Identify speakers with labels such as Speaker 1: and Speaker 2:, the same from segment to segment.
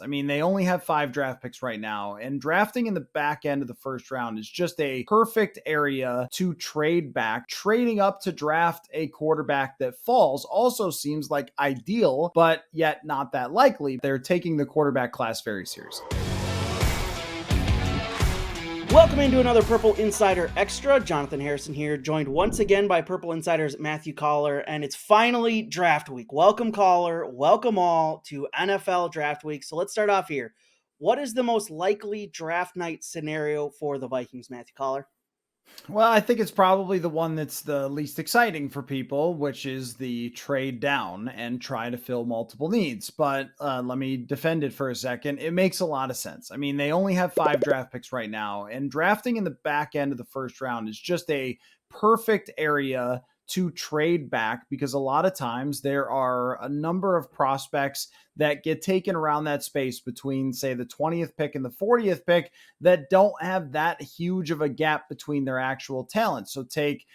Speaker 1: I mean, they only have 5 draft picks right now, and drafting in the back end of the first round is just a perfect area to trade back. Trading up to draft a quarterback that falls also seems like ideal, but yet not that likely. They're taking the quarterback class very seriously.
Speaker 2: Welcome into another Purple Insider Extra. Jonathan Harrison here, joined once again by Purple Insider's Matthew Coller, and it's finally draft week. Welcome, Coller. Welcome all to NFL Draft Week. So let's start off here. What is the most likely draft night scenario for the Vikings, Matthew Coller?
Speaker 1: Well, I think it's probably the one that's the least exciting for people, which is the trade down and try to fill multiple needs. But let me defend it for a second. It makes a lot of sense. I mean, they only have 5 draft picks right now, and drafting in the back end of the first round is just a perfect area to trade back because a lot of times there are a number of prospects that get taken around that space between, say, the 20th pick and the 40th pick that don't have that huge of a gap between their actual talents. So take,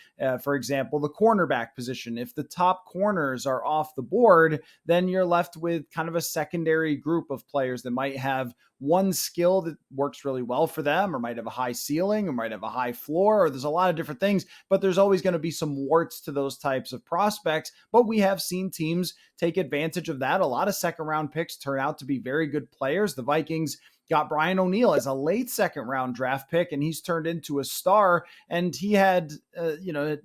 Speaker 1: for example, the cornerback position. If the top corners are off the board, then you're left with kind of a secondary group of players that might have one skill that works really well for them, or might have a high ceiling, or might have a high floor, or there's a lot of different things, but there's always going to be some warts to those types of prospects. But we have seen teams take advantage of that. A lot of second round picks turn out to be very good players. The Vikings got Brian O'Neill as a late second round draft pick, and he's turned into a star. And he had,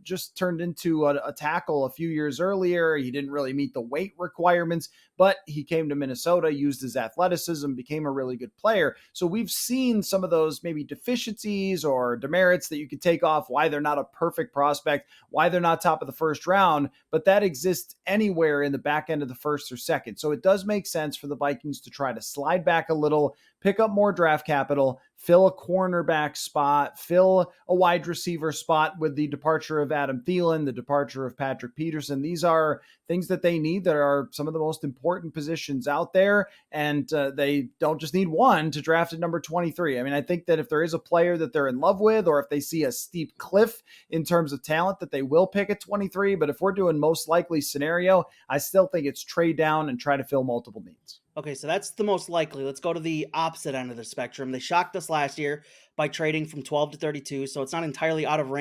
Speaker 1: just turned into a tackle a few years earlier. He didn't really meet the weight requirements, but he came to Minnesota, used his athleticism, became a really good player. So we've seen some of those maybe deficiencies or demerits that you could take off, why they're not a perfect prospect, why they're not top of the first round, but that exists anywhere in the back end of the first or second. So it does make sense for the Vikings to try to slide back a little, pick up more draft capital, fill a cornerback spot, fill a wide receiver spot with the departure of Adam Thielen, the departure of Patrick Peterson. These are things that they need that are some of the most important positions out there. And they don't just need one to draft at number 23. I mean, I think that if there is a player that they're in love with, or if they see a steep cliff in terms of talent, that they will pick at 23. But if we're doing most likely scenario, I still think it's trade down and try to fill multiple needs.
Speaker 2: Okay, so that's the most likely. Let's go to the opposite end of the spectrum. They shocked us last year by trading from 12 to 32, so it's not entirely out of the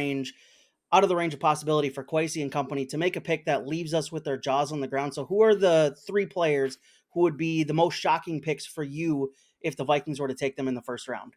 Speaker 2: range of possibility for Kwesi and company to make a pick that leaves us with their jaws on the ground. So who are the 3 players who would be the most shocking picks for you if the Vikings were to take them in the first round?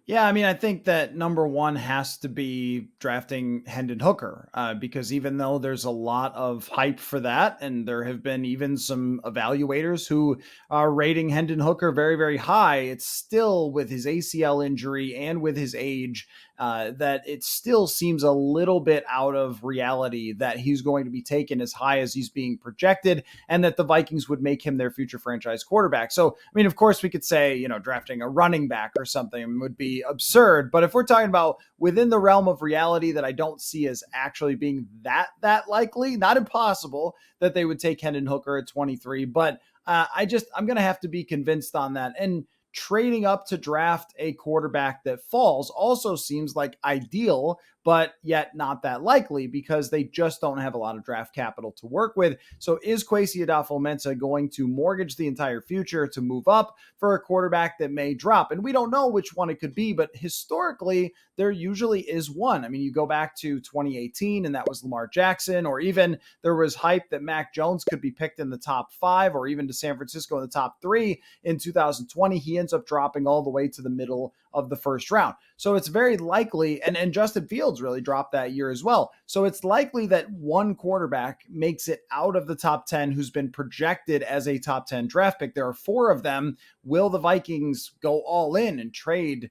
Speaker 1: Yeah, I mean, I think that number one has to be drafting Hendon Hooker, because even though there's a lot of hype for that, and there have been even some evaluators who are rating Hendon Hooker very, very high, it's still with his ACL injury and with his age, that it still seems a little bit out of reality that he's going to be taken as high as he's being projected, and that the Vikings would make him their future franchise quarterback. So, I mean, of course, we could say, drafting a running back or something would be absurd. But if we're talking about within the realm of reality that I don't see as actually being that likely, not impossible that they would take Hendon Hooker at 23, but I'm going to have to be convinced on that. And trading up to draft a quarterback that falls also seems like ideal, but yet not that likely because they just don't have a lot of draft capital to work with. So is Kwesi adofo-mensah going to mortgage the entire future to move up for a quarterback that may drop? And we don't know which one it could be, but historically, there usually is one. I mean, you go back to 2018 and that was Lamar Jackson, or even there was hype that Mac Jones could be picked in the top 5 or even to San Francisco in the top 3 in 2020. He ends up dropping all the way to the middle of the first round. So it's very likely, and Justin Fields really dropped that year as well. So it's likely that one quarterback makes it out of the top 10 who's been projected as a top 10 draft pick. There are 4 of them. Will the Vikings go all in and trade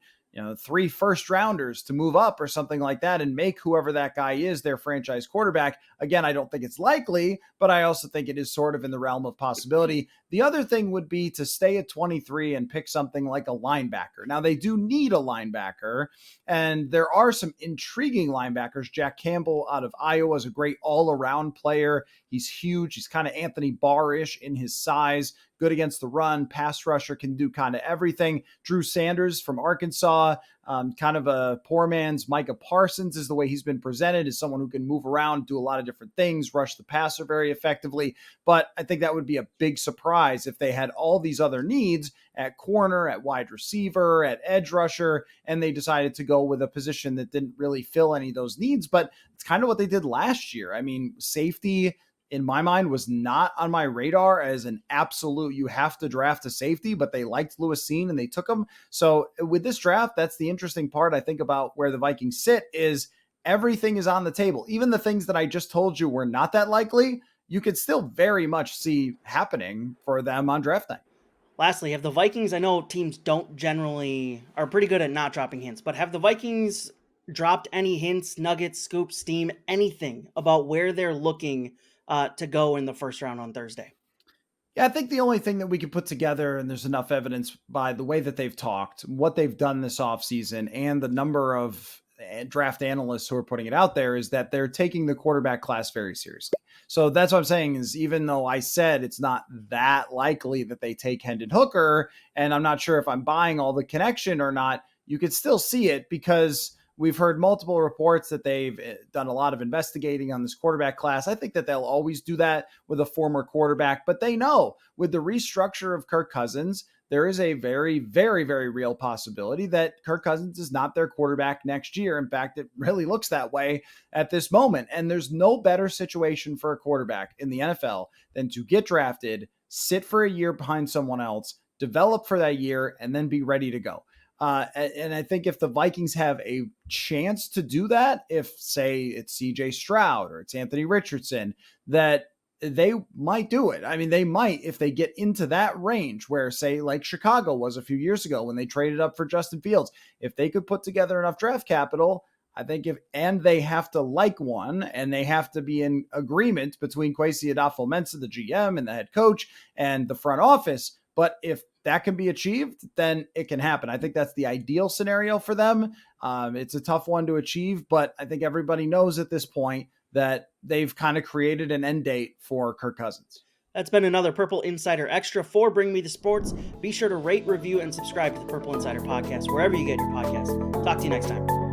Speaker 1: 3 first rounders to move up or something like that and make whoever that guy is their franchise quarterback? Again, I don't think it's likely, but I also think it is sort of in the realm of possibility. The other thing would be to stay at 23 and pick something like a linebacker. Now, they do need a linebacker, and there are some intriguing linebackers. Jack Campbell out of Iowa is a great all-around player. He's huge. He's kind of Anthony Barr-ish in his size. good against the run, pass rusher, can do kind of everything. Drew Sanders from Arkansas, kind of a poor man's Micah Parsons is the way he's been presented, as someone who can move around, do a lot of different things, rush the passer very effectively. But I think that would be a big surprise if they had all these other needs at corner, at wide receiver, at edge rusher, and they decided to go with a position that didn't really fill any of those needs. But it's kind of what they did last year. I mean, safety, in my mind, was not on my radar as an absolute, you have to draft a safety, but they liked Lewis Cine and they took him. So with this draft, that's the interesting part, I think, about where the Vikings sit, is everything is on the table. Even the things that I just told you were not that likely, you could still very much see happening for them on draft night.
Speaker 2: Lastly, have the Vikings, I know teams are pretty good at not dropping hints, but have the Vikings dropped any hints, nuggets, scoops, steam, anything about where they're looking to go in the first round on Thursday?
Speaker 1: Yeah, I think the only thing that we can put together, and there's enough evidence by the way that they've talked, what they've done this offseason, and the number of draft analysts who are putting it out there, is that they're taking the quarterback class very seriously. So that's what I'm saying, is even though I said it's not that likely that they take Hendon Hooker, and I'm not sure if I'm buying all the connection or not, you could still see it, because we've heard multiple reports that they've done a lot of investigating on this quarterback class. I think that they'll always do that with a former quarterback, but they know with the restructure of Kirk Cousins, there is a very, very, very real possibility that Kirk Cousins is not their quarterback next year. In fact, it really looks that way at this moment. And there's no better situation for a quarterback in the NFL than to get drafted, sit for a year behind someone else, develop for that year, and then be ready to go. And I think if the Vikings have a chance to do that, if, say, it's CJ Stroud or it's Anthony Richardson, that they might do it. I mean, they might, if they get into that range where, say, like Chicago was a few years ago when they traded up for Justin Fields, if they could put together enough draft capital, I think and they have to like one, and they have to be in agreement between Kwesi Adofo-Mensah, the GM, and the head coach and the front office. But if that can be achieved, then it can happen. I think that's the ideal scenario for them. It's a tough one to achieve, but I think everybody knows at this point that they've kind of created an end date for Kirk Cousins.
Speaker 2: That's been another Purple Insider Extra for Bring Me the Sports. Be sure to rate, review, and subscribe to the Purple Insider Podcast wherever you get your podcasts. Talk to you next time.